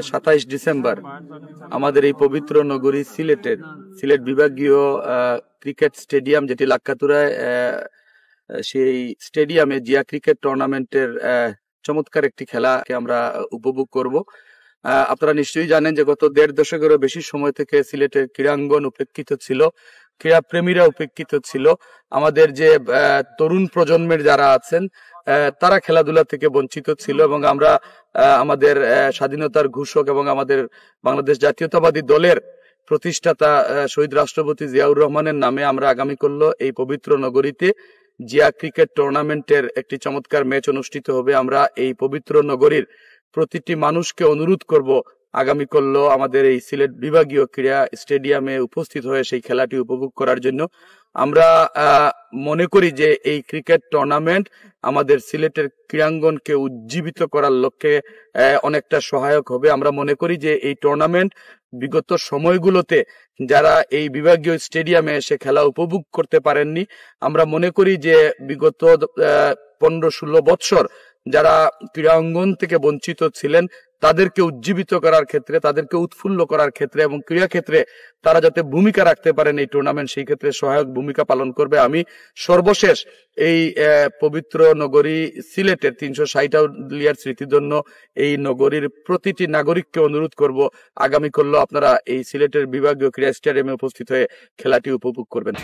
27 December আমাদের এই পবিত্র নগরী সিলেট বিভাগীয় ক্রিকেট স্টেডিয়াম, যেটি লাক্কাতুরায়, সেই স্টেডিয়ামে জিয়া ক্রিকেট টুর্নামেন্টের চমৎকার একটি খেলাকে আমরা উপভোগ করব। আপনারা নিশ্চয়ই জানেন যে গত 1.5 দশকেরও বেশি সময় থেকে সিলেটের ক্রীড়াঙ্গন উপেক্ষিত ছিল, ক্রীড়া প্রেমীরা উপেক্ষিত ছিল। আমাদের যে তরুণ প্রজন্মের যারা আছেন তারা খেলাধুলা থেকে বঞ্চিত ছিল, এবং আমরা আমাদের স্বাধীনতার ঘোষক এবং আমাদের বাংলাদেশ জাতীয়তাবাদী দলের প্রতিষ্ঠাতা শহীদ রাষ্ট্রপতি জিয়াউর রহমানের নামে আমরা আগামীকাল এই পবিত্র নগরীতে জিয়া ক্রিকেট টুর্নামেন্টের একটি চমৎকার ম্যাচ অনুষ্ঠিত হবে। আমরা এই পবিত্র নগরীর প্রতিটি মানুষকে অনুরোধ করব আগামীকাল আমাদের এই সিলেট বিভাগীয় ক্রীড়া স্টেডিয়ামে উপস্থিত হয়ে সেই খেলাটি উপভোগ করার জন্য। আমরা মনে করি যে এই ক্রিকেট টুর্নামেন্ট আমাদের সিলেটের ক্রীড়াঙ্গনকে উজ্জীবিত করার লক্ষ্যে অনেকটা সহায়ক হবে। আমরা মনে করি যে এই টুর্নামেন্ট বিগত সময়গুলোতে যারা এই বিভাগীয় স্টেডিয়ামে এসে খেলা উপভোগ করতে পারেননি, আমরা মনে করি যে বিগত 15-16 বৎসর যারা ক্রীড়াঙ্গন থেকে বঞ্চিত ছিলেন তাদেরকে উজ্জীবিত করার ক্ষেত্রে, তাদেরকে উৎফুল্ল করার ক্ষেত্রে এবং ক্রীড়া ক্ষেত্রে তারা যাতে ভূমিকা রাখতে পারেন এই টুর্নামেন্ট, সেই ক্ষেত্রে সহায়ক ভূমিকা পালন করবে। আমি সর্বশেষ এই পবিত্র নগরী সিলেটের 360 আউলিয়ার স্মৃতিধন্য এই নগরীর প্রতিটি নাগরিককে অনুরোধ করব আগামীকাল আপনারা এই সিলেটের বিভাগীয় ক্রীড়া স্টেডিয়ামে উপস্থিত হয়ে খেলাটি উপভোগ করবেন।